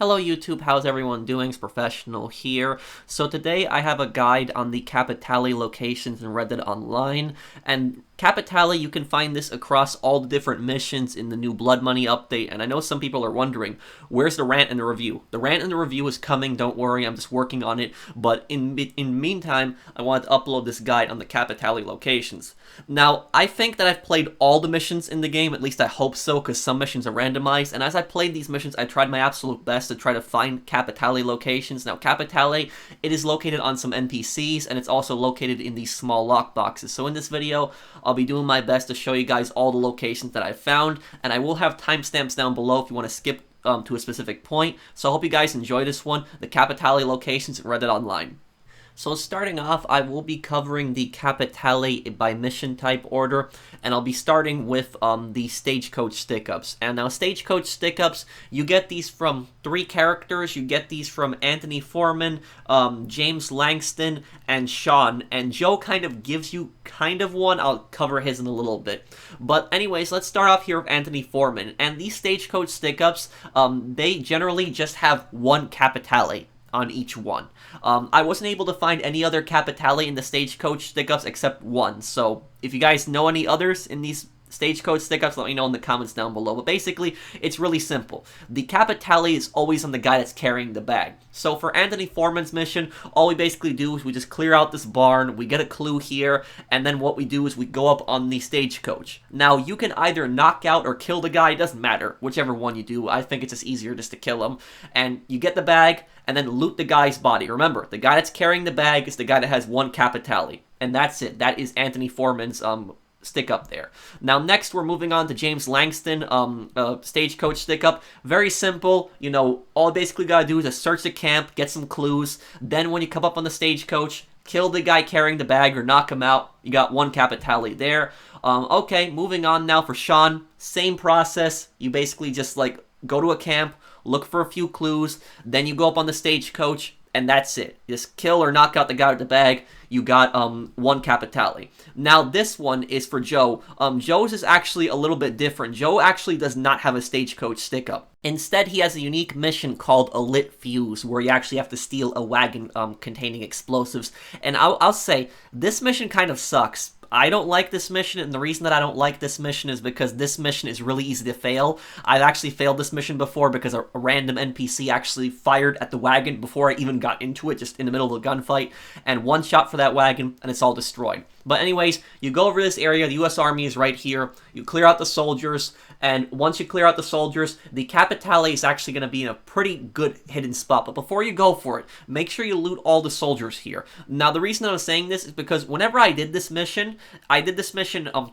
Hello YouTube, how's everyone doing? It's Professional here. So today I have a guide on the Capitale locations in Red Dead Online, and Capitale, you can find this across all the different missions in the new Blood Money update, and I know some people are wondering, where's the rant and the review? The rant and the review is coming, don't worry, I'm just working on it, but in meantime, I wanted to upload this guide on the Capitale locations. Now, I think that I've played all the missions in the game, at least I hope so, because some missions are randomized, and as I played these missions, I tried my absolute best to try to find Capitale locations. Now, Capitale, it is located on some NPCs, and it's also located in these small lockboxes. So in this video, I'll be doing my best to show you guys all the locations that I've found, and I will have timestamps down below if you want to skip to a specific point. So I hope you guys enjoy this one, the Capitale locations in Red Dead Online. So starting off, I will be covering the Capitale by mission type order, and I'll be starting with the Stagecoach stick-ups. And now Stagecoach stick-ups, you get these from 3 characters. You get these from Anthony Foreman, James Langston, and Sean. And Joe kind of gives you kind of one. I'll cover his in a little bit. But anyways, let's start off here with Anthony Foreman. And these Stagecoach stick-ups, they generally just have one Capitale on each one. I wasn't able to find any other Capitale in the Stagecoach stick-ups except one, so if you guys know any others in these Stagecoach stick-ups, let me know in the comments down below. But basically, it's really simple. The Capitale is always on the guy that's carrying the bag. So for Anthony Foreman's mission, all we basically do is we just clear out this barn, we get a clue here, and then what we do is we go up on the Stagecoach. Now, you can either knock out or kill the guy, it doesn't matter, whichever one you do. I think it's just easier just to kill him. And you get the bag, and then loot the guy's body. Remember, the guy that's carrying the bag is the guy that has one Capitale. And that's it. That is Anthony Foreman's stick up there. Now next we're moving on to James Langston Stagecoach stick up. Very simple, you know, all you basically gotta do is just search the camp, get some clues, then when you come up on the Stagecoach, kill the guy carrying the bag or knock him out. You got one Capitale there. Okay, moving on now for Sean, same process. You basically just like go to a camp, look for a few clues, then you go up on the Stagecoach, and that's it. Just kill or knock out the guy with the bag. You got one Capitale. Now this one is for Joe. Joe's is actually a little bit different. Joe actually does not have a Stagecoach stick-up. Instead, he has a unique mission called a lit fuse, where you actually have to steal a wagon containing explosives. And I'll say, this mission kind of sucks. I don't like this mission, and the reason that I don't like this mission is because this mission is really easy to fail. I've actually failed this mission before because a random NPC actually fired at the wagon before I even got into it, just in the middle of a gunfight, and one shot for that wagon, and it's all destroyed. But anyways, you go over this area, the US Army is right here, you clear out the soldiers, and once you clear out the soldiers, the Capitale is actually going to be in a pretty good hidden spot. But before you go for it, make sure you loot all the soldiers here. Now, the reason I'm saying this is because whenever I did this mission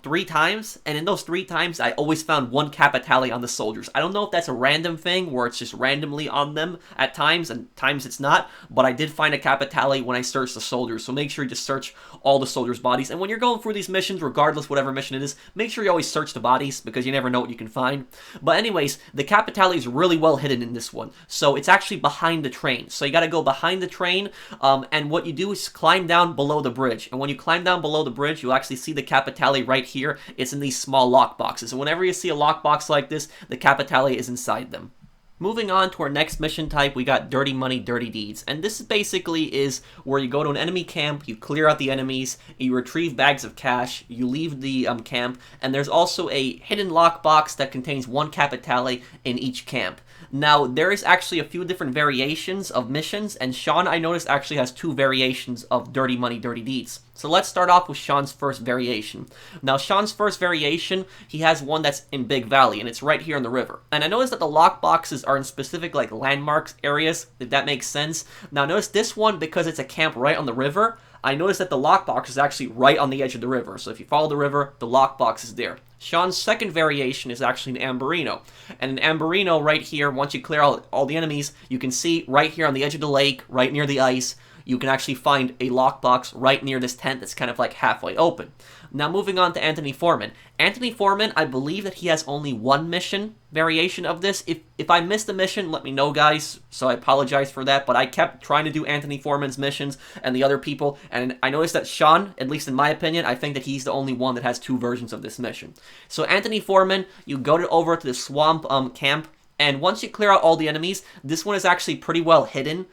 3 times, and in those 3 times, I always found one Capitale on the soldiers. I don't know if that's a random thing, where it's just randomly on them at times, and times it's not, but I did find a Capitale when I searched the soldiers, so make sure you just search all the soldiers' bodies. And when you're going through these missions, regardless whatever mission it is, make sure you always search the bodies, because you never know what you can find. But anyways, the Capitale is really well hidden in this one, so it's actually behind the train. So you gotta go behind the train, and what you do is climb down below the bridge. And when you climb down below the bridge, you'll actually see the Capitale right here. It's in these small lockboxes. And whenever you see a lockbox like this, the Capitale is inside them. Moving on to our next mission type, we got Dirty Money, Dirty Deeds. And this basically is where you go to an enemy camp, you clear out the enemies, you retrieve bags of cash, you leave the camp, and there's also a hidden lockbox that contains one Capitale in each camp. Now, there is actually a few different variations of missions, and Sean, I noticed, actually has 2 variations of Dirty Money, Dirty Deeds. So let's start off with Sean's first variation. Now, Sean's first variation, he has one that's in Big Valley, and it's right here in the river. And I noticed that the lockboxes are in specific, like, landmarks areas, if that makes sense. Now, notice this one, because it's a camp right on the river, I noticed that the lockbox is actually right on the edge of the river. So if you follow the river, the lockbox is there. Sean's second variation is actually an Amberino. And an Amberino right here, once you clear out all the enemies, you can see right here on the edge of the lake, right near the ice, you can actually find a lockbox right near this tent that's kind of like halfway open. Now moving on to Anthony Foreman. Anthony Foreman, I believe that he has only one mission variation of this. If I missed a mission, let me know, guys, so I apologize for that, but I kept trying to do Anthony Foreman's missions and the other people, and I noticed that Sean, at least in my opinion, I think that he's the only one that has 2 versions of this mission. So Anthony Foreman, you go over to the swamp camp, And once you clear out all the enemies, this one is actually pretty well hidden.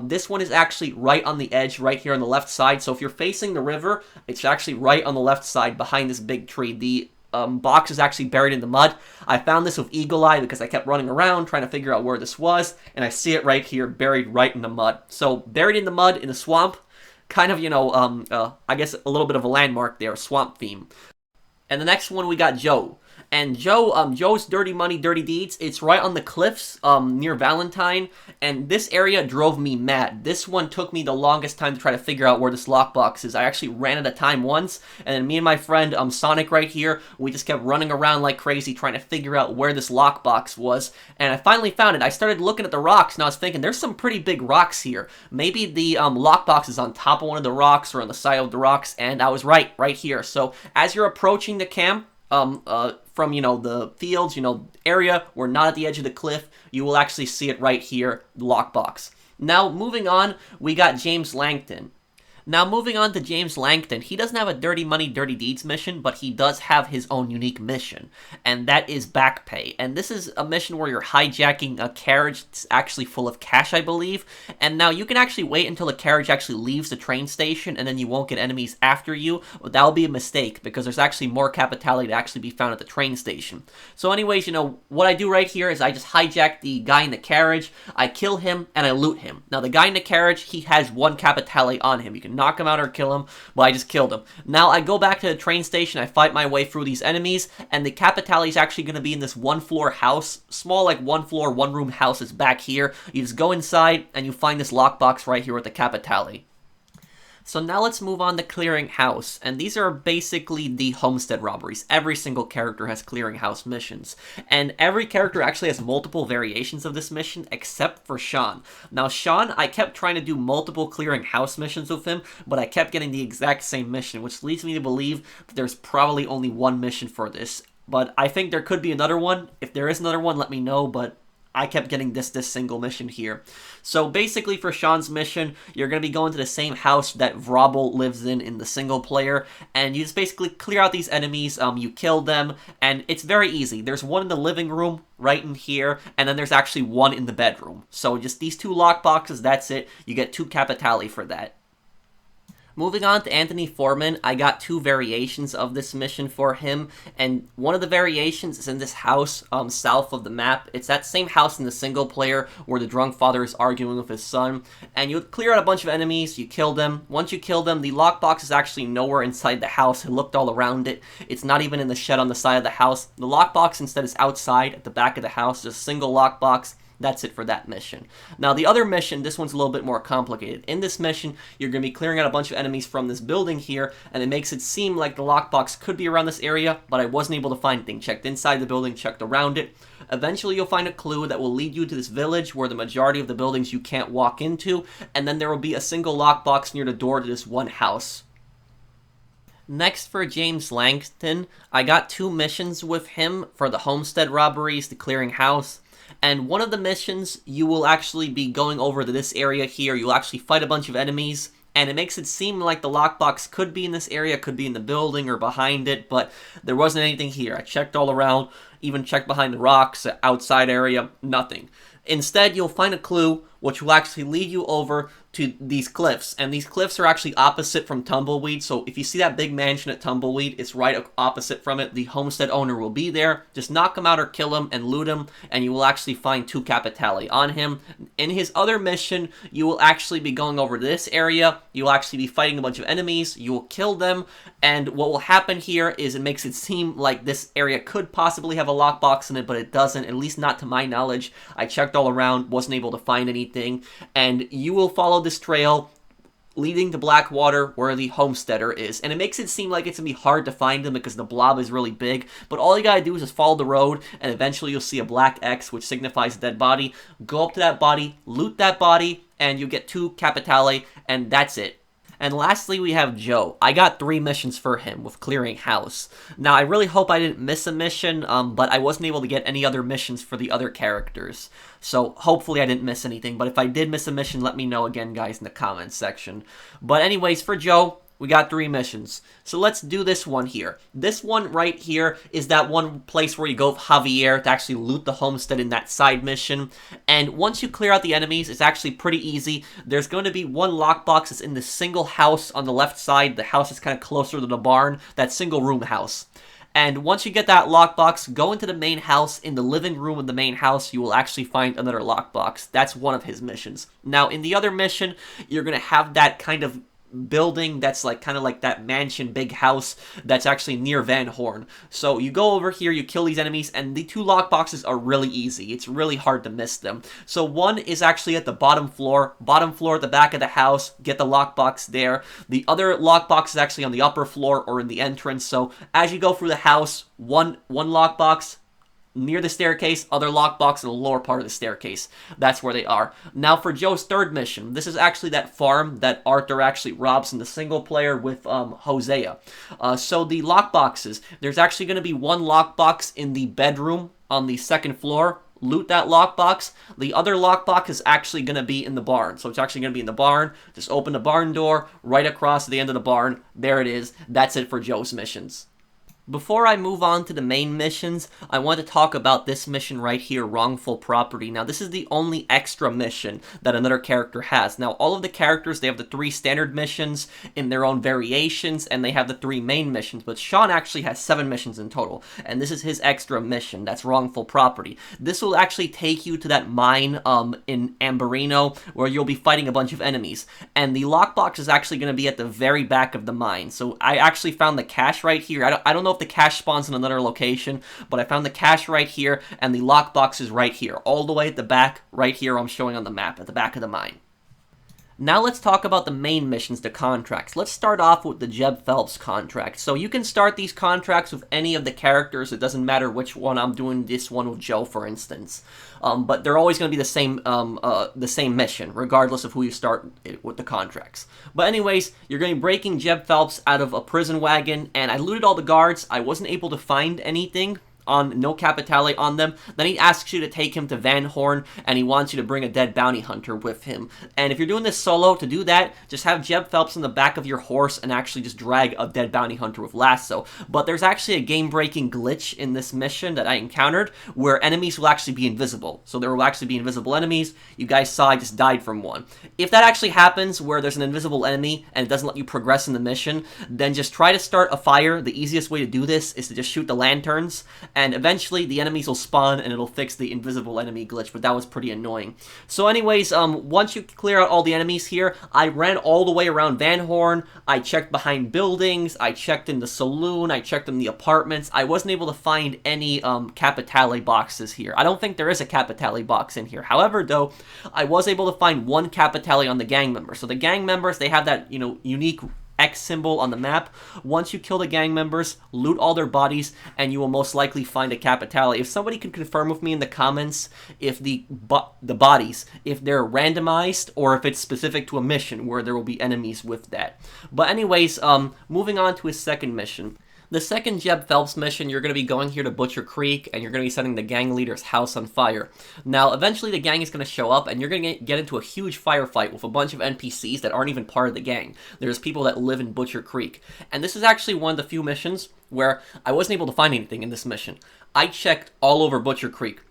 This one is actually right on the edge, right here on the left side. So if you're facing the river, it's actually right on the left side behind this big tree. The box is actually buried in the mud. I found this with Eagle Eye because I kept running around trying to figure out where this was, and I see it right here, buried right in the mud. So buried in the mud in the swamp, kind of, I guess a little bit of a landmark there, swamp theme. And the next one we got Joe. And Joe's Dirty Money, Dirty Deeds, it's right on the cliffs near Valentine, and this area drove me mad. This one took me the longest time to try to figure out where this lockbox is. I actually ran out of time once, and then me and my friend Sonic right here, we just kept running around like crazy trying to figure out where this lockbox was, and I finally found it. I started looking at the rocks, and I was thinking, there's some pretty big rocks here. Maybe the lockbox is on top of one of the rocks or on the side of the rocks, and I was right here. So as you're approaching the camp, from, the fields, area, we're not at the edge of the cliff, you will actually see it right here, the lockbox. Now, moving on, we got James Langton. Now, moving on to James Langton, he doesn't have a Dirty Money, Dirty Deeds mission, but he does have his own unique mission, and that is Back Pay. And this is a mission where you're hijacking a carriage that's actually full of cash, I believe. And now, you can actually wait until the carriage actually leaves the train station, and then you won't get enemies after you. But that'll be a mistake, because there's actually more Capitale to actually be found at the train station. So anyways, what I do right here is I just hijack the guy in the carriage, I kill him, and I loot him. Now, the guy in the carriage, he has one Capitale on him. You can knock him out or kill him, but I just killed him. Now I go back to the train station, I fight my way through these enemies, and the Capitale is actually going to be in this one-floor house, small like one-floor, one-room house is back here. You just go inside, and you find this lockbox right here with the Capitale. So now let's move on to Clearing House, and these are basically the homestead robberies. Every single character has Clearing House missions, and every character actually has multiple variations of this mission, except for Sean. Now Sean, I kept trying to do multiple Clearing House missions with him, but I kept getting the exact same mission, which leads me to believe that there's probably only one mission for this. But I think there could be another one. If there is another one, let me know, but I kept getting this single mission here. So basically for Sean's mission, you're going to be going to the same house that Vrobel lives in the single player, and you just basically clear out these enemies, you kill them, and it's very easy. There's one in the living room, right in here, and then there's actually one in the bedroom. So just these two lockboxes, that's it. You get 2 Capitale for that. Moving on to Anthony Foreman, I got 2 variations of this mission for him, and one of the variations is in this house south of the map. It's that same house in the single player where the drunk father is arguing with his son, and you clear out a bunch of enemies, you kill them. Once you kill them, the lockbox is actually nowhere inside the house. I looked all around it. It's not even in the shed on the side of the house. The lockbox instead is outside at the back of the house, just a single lockbox. That's it for that mission. Now, the other mission, this one's a little bit more complicated. In this mission, you're going to be clearing out a bunch of enemies from this building here, and it makes it seem like the lockbox could be around this area, but I wasn't able to find anything. Checked inside the building, checked around it. Eventually, you'll find a clue that will lead you to this village where the majority of the buildings you can't walk into, and then there will be a single lockbox near the door to this one house. Next, for James Langton, I got 2 missions with him for the homestead robberies, the Clearing House. And one of the missions, you will actually be going over to this area here. You'll actually fight a bunch of enemies, and it makes it seem like the lockbox could be in this area, could be in the building or behind it, but there wasn't anything here. I checked all around, even checked behind the rocks, outside area, nothing. Instead, you'll find a clue which will actually lead you over to these cliffs, and these cliffs are actually opposite from Tumbleweed, so if you see that big mansion at Tumbleweed, it's right opposite from it. The homestead owner will be there. Just knock him out or kill him and loot him, and you will actually find 2 Capitale on him. In his other mission, you will actually be going over to this area. You'll actually be fighting a bunch of enemies. You will kill them, and what will happen here is it makes it seem like this area could possibly have a lockbox in it, but it doesn't, at least not to my knowledge. I checked all around, wasn't able to find anything, and you will follow this trail leading to Blackwater where the homesteader is, and it makes it seem like it's gonna be hard to find him because the blob is really big, but all you gotta do is just follow the road, and eventually you'll see a black X which signifies a dead body. Go up to that body, loot that body, and you get 2 Capitale, and that's it. And lastly, we have Joe. I got 3 missions for him with Clearing House. Now, I really hope I didn't miss a mission, but I wasn't able to get any other missions for the other characters. So, hopefully I didn't miss anything, but if I did miss a mission, let me know again, guys, in the comments section. But anyways, for Joe, We got 3 missions. So let's do this one here. This one right here is that one place where you go with Javier to actually loot the homestead in that side mission. And once you clear out the enemies, it's actually pretty easy. There's going to be one lockbox that's in this single house on the left side. The house is kind of closer to the barn, that single room house. And once you get that lockbox, go into the main house. In the living room of the main house, you will actually find another lockbox. That's one of his missions. Now, in the other mission, you're going to have that kind of building that's like kind of like that mansion big house that's actually near Van Horn. So you go over here, you kill these enemies, and the 2 lockboxes are really easy. It's really hard to miss them. So one is actually at the bottom floor at the back of the house. Get the lockbox there. The other lockbox is actually on the upper floor or in the entrance. So as you go through the house, one lockbox near the staircase, other lockbox in the lower part of the staircase. That's where they are. Now for Joe's 3rd mission, this is actually that farm that Arthur actually robs in the single player with Hosea. So the lockboxes, there's actually going to be one lockbox in the bedroom on the 2nd floor. Loot that lockbox. The other lockbox is actually going to be in the barn. So it's actually going to be in the barn. Just open the barn door right across the end of the barn. There it is. That's it for Joe's missions. Before I move on to the main missions, I want to talk about this mission right here, Wrongful Property. Now, this is the only extra mission that another character has. Now, all of the characters, they have the 3 standard missions in their own variations, and they have the 3 main missions, but Sean actually has 7 missions in total, and this is his extra mission. That's Wrongful Property. This will actually take you to that mine in Amberino, where you'll be fighting a bunch of enemies, and the lockbox is actually going to be at the very back of the mine. So I actually found the cache right here. I don't know if the cache spawns in another location, but I found the cache right here, and the lockbox is right here, all the way at the back, right here I'm showing on the map, at the back of the mine. Now let's talk about the main missions, the contracts. Let's start off with the Jeb Phelps contract. So you can start these contracts with any of the characters. It doesn't matter which one. I'm doing this one with Joe, for instance. But they're always going to be the same mission, regardless of who you start with the contracts. But anyways, you're going to be breaking Jeb Phelps out of a prison wagon, and I looted all the guards. I wasn't able to find anything on no Capitale on them. Then he asks you to take him to Van Horn, and he wants you to bring a dead bounty hunter with him. And if you're doing this solo, to do that, just have Jeb Phelps in the back of your horse and actually just drag a dead bounty hunter with lasso. But there's actually a game-breaking glitch in this mission that I encountered where enemies will actually be invisible. So there will actually be invisible enemies. You guys saw I just died from one. If that actually happens where there's an invisible enemy and it doesn't let you progress in the mission, then just try to start a fire. The easiest way to do this is to just shoot the lanterns, and eventually the enemies will spawn and it'll fix the invisible enemy glitch, but that was pretty annoying. So anyways, once you clear out all the enemies here, I ran all the way around Van Horn, I checked behind buildings, I checked in the saloon, I checked in the apartments. I wasn't able to find any Capitale boxes here. I don't think there is a Capitale box in here. However, though, I was able to find one Capitale on the gang member. So the gang members, they have that, unique X symbol on the map. Once you kill the gang members, loot all their bodies, and you will most likely find a Capitale. If somebody could confirm with me in the comments if the bodies, if they're randomized or if it's specific to a mission where there will be enemies with that. But anyways, moving on to his second mission. The second Jeb Phelps mission, you're going to be going here to Butcher Creek, and you're going to be setting the gang leader's house on fire. Now, eventually the gang is going to show up, and you're going to get into a huge firefight with a bunch of NPCs that aren't even part of the gang. There's people that live in Butcher Creek. And this is actually one of the few missions where I wasn't able to find anything in this mission. I checked all over Butcher Creek.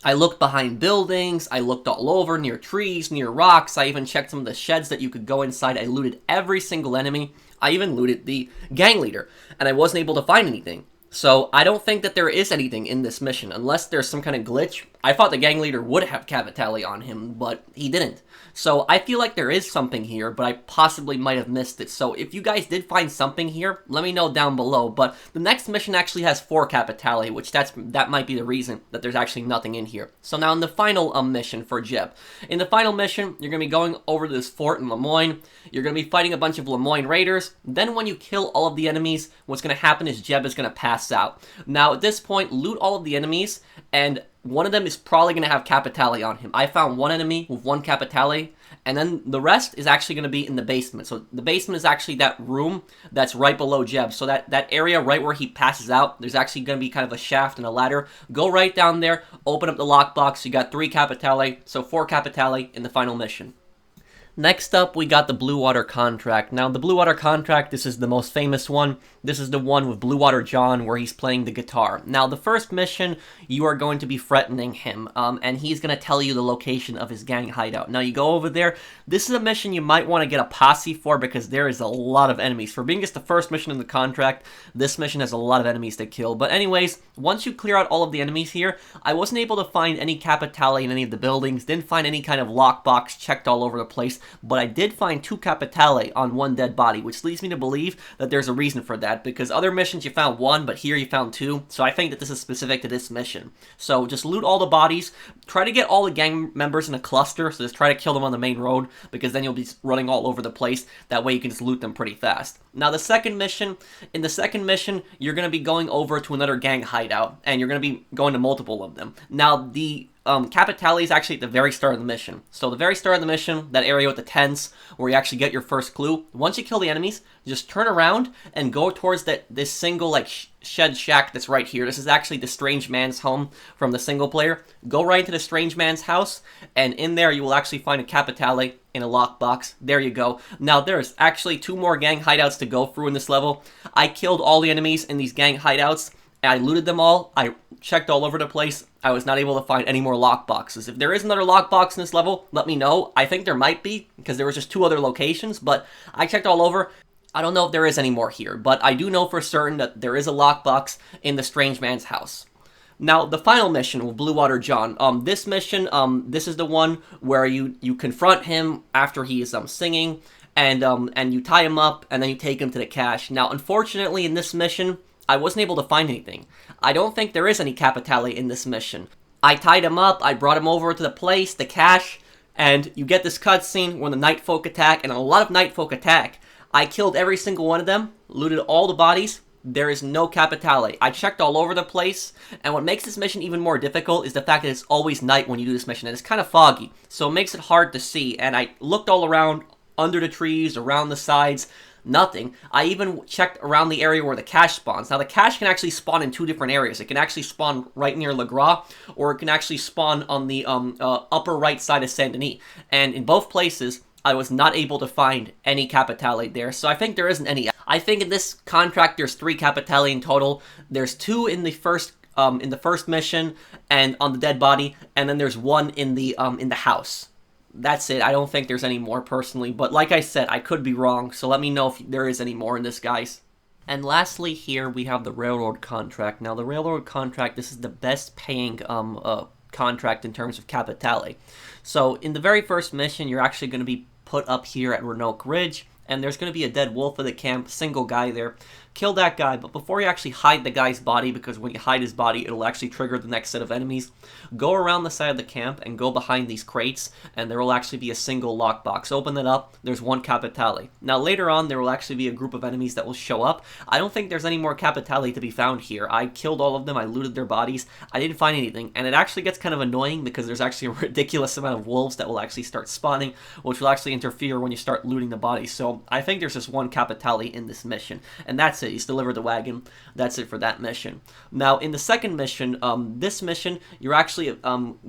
I looked behind buildings, I looked all over, near trees, near rocks, I even checked some of the sheds that you could go inside. I looted every single enemy. I even looted the gang leader, and I wasn't able to find anything. So I don't think that there is anything in this mission, unless there's some kind of glitch. I thought the gang leader would have Capitale on him, but he didn't. So I feel like there is something here, but I possibly might have missed it. So if you guys did find something here, let me know down below. But the next mission actually has 4 Capitale, which that might be the reason that there's actually nothing in here. So now in the final mission for Jeb. In the final mission, you're going to be going over to this fort in Lemoyne. You're going to be fighting a bunch of Lemoyne raiders. Then when you kill all of the enemies, what's going to happen is Jeb is going to pass out. Now at this point, loot all of the enemies, and one of them is probably going to have Capitale on him. I found one enemy with 1 Capitale, and then the rest is actually going to be in the basement. So the basement is actually that room that's right below Jeb. So that area right where he passes out, there's actually going to be kind of a shaft and a ladder. Go right down there, open up the lockbox. You got 3 Capitale, so 4 Capitale in the final mission. Next up, we got the Bluewater contract. Now, the Bluewater contract, this is the most famous one. This is the one with Bluewater John, where he's playing the guitar. Now, the first mission, you are going to be threatening him, and he's going to tell you the location of his gang hideout. Now, you go over there. This is a mission you might want to get a posse for, because there is a lot of enemies. For being just the first mission in the contract, this mission has a lot of enemies to kill. But anyways, once you clear out all of the enemies here, I wasn't able to find any Capitale in any of the buildings, didn't find any kind of lockbox, checked all over the place. But I did find 2 Capitale on 1 dead body, which leads me to believe that there's a reason for that, because other missions you found 1, but here you found 2, so I think that this is specific to this mission. So just loot all the bodies, try to get all the gang members in a cluster, so just try to kill them on the main road, because then you'll be running all over the place. That way you can just loot them pretty fast. Now the second mission, in the second mission, you're going to be going over to another gang hideout, and you're going to be going to multiple of them. Now the Capitale is actually at the very start of the mission. So the very start of the mission, that area with the tents, where you actually get your first clue, once you kill the enemies, just turn around and go towards this single like shed shack that's right here. This is actually the strange man's home from the single player. Go right into the strange man's house, and in there you will actually find a Capitale in a lockbox. There you go. Now there's actually 2 more gang hideouts to go through in this level. I killed all the enemies in these gang hideouts. I looted them all. I checked all over the place. I was not able to find any more lockboxes. If there is another lockbox in this level, let me know. I think there might be, because there was just 2 other locations, but I checked all over. I don't know if there is any more here, but I do know for certain that there is a lockbox in the strange man's house. Now, the final mission with Bluewater John. This mission, this is the one where you confront him after he is singing, and you tie him up, and then you take him to the cache. Now, unfortunately, in this mission, I wasn't able to find anything. I don't think there is any Capitale in this mission. I tied him up, I brought him over to the place, the cache, and you get this cutscene when the night folk attack, and a lot of night folk attack. I killed every single one of them, looted all the bodies. There is no Capitale. I checked all over the place, and what makes this mission even more difficult is the fact that it's always night when you do this mission, and it's kind of foggy, so it makes it hard to see, and I looked all around, under the trees, around the sides, nothing. I even checked around the area where the cache spawns. Now, the cache can actually spawn in 2 different areas. It can actually spawn right near Le Gras, or it can actually spawn on the upper right side of Saint Denis. And in both places, I was not able to find any Capitale there, so I think there isn't any. I think in this contract, there's 3 Capitale in total. There's 2 in the first mission, and on the dead body, and then there's 1 in the house. That's it. I don't think there's any more personally, but like I said, I could be wrong, so let me know if there is any more in this, guys. And lastly here, we have the railroad contract. Now, the railroad contract, this is the best paying contract in terms of Capitale. So, in the very first mission, you're actually going to be put up here at Roanoke Ridge, and there's going to be a dead wolf at the camp, single guy there. Kill that guy, but before you actually hide the guy's body, because when you hide his body, it'll actually trigger the next set of enemies, go around the side of the camp and go behind these crates, and there will actually be a single lockbox. Open it up, there's 1 Capitale. Now later on, there will actually be a group of enemies that will show up. I don't think there's any more Capitale to be found here. I killed all of them, I looted their bodies, I didn't find anything, and it actually gets kind of annoying because there's actually a ridiculous amount of wolves that will actually start spawning, which will actually interfere when you start looting the bodies. So I think there's just 1 Capitale in this mission, and that's it. He's delivered the wagon. That's it for that mission. Now, in the second mission, this mission, you're actually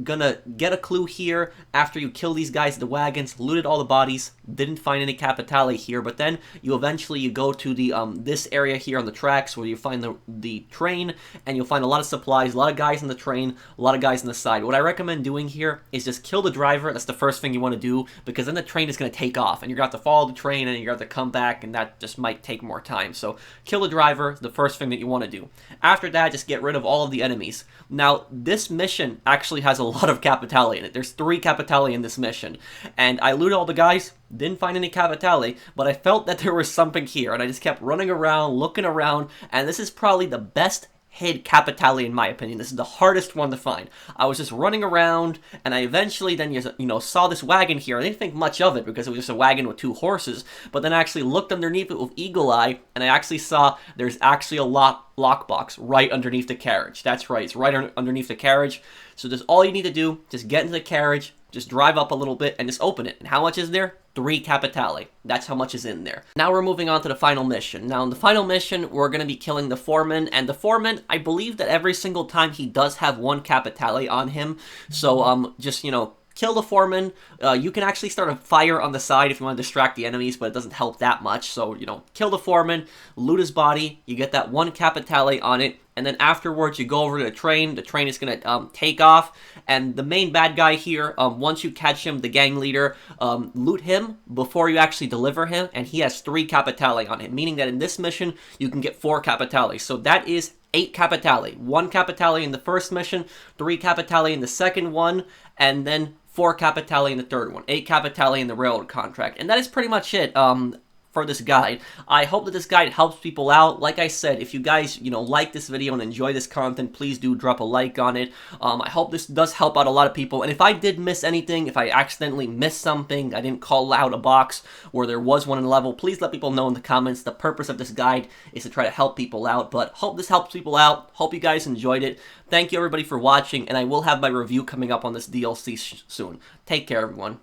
gonna get a clue here after you kill these guys, the wagons, looted all the bodies, didn't find any Capitale here, but then you eventually go to the this area here on the tracks where you find the train, and you'll find a lot of supplies, a lot of guys on the train, a lot of guys on the side. What I recommend doing here is just kill the driver. That's the first thing you want to do, because then the train is going to take off, and you're going to have to follow the train, and you're going to have to come back, and that just might take more time. So kill the driver, the first thing that you want to do. After that, just get rid of all of the enemies. Now, this mission actually has a lot of Capitale in it. There's 3 Capitale in this mission, and I looted all the guys, didn't find any Capitale, but I felt that there was something here, and I just kept running around, looking around, and this is probably the best hid Capitale in my opinion. This is the hardest one to find. I was just running around, and I eventually then, saw this wagon here. I didn't think much of it because it was just a wagon with 2 horses, but then I actually looked underneath it with eagle eye, and I actually saw there's actually a lockbox right underneath the carriage. That's right, it's right underneath the carriage. So that's all you need to do. Just get into the carriage, just drive up a little bit, and just open it. And how much is there? 3 Capitale. That's how much is in there. Now we're moving on to the final mission. Now in the final mission, we're going to be killing the foreman, and the foreman, I believe that every single time he does have 1 Capitale on him, so just, kill the foreman. You can actually start a fire on the side if you want to distract the enemies, but it doesn't help that much. So, you know, kill the foreman, loot his body, you get that 1 Capitale on it, and then afterwards you go over to the train. The train is going to take off, and the main bad guy here, once you catch him, the gang leader, loot him before you actually deliver him, and he has 3 Capitale on him, meaning that in this mission you can get 4 Capitale. So that is 8 Capitale. 1 Capitale in the first mission, 3 Capitale in the second one, and then 4 Capitale in the third one. 8 Capitale in the railroad contract. And that is pretty much it for this guide. I hope that this guide helps people out. Like I said, if you guys, you know, like this video and enjoy this content, please do drop a like on it. I hope this does help out a lot of people. And if I did miss anything, if I accidentally missed something, I didn't call out a box where there was one in the level, please let people know in the comments. The purpose of this guide is to try to help people out, but hope this helps people out. Hope you guys enjoyed it. Thank you everybody for watching, and I will have my review coming up on this DLC soon. Take care, everyone.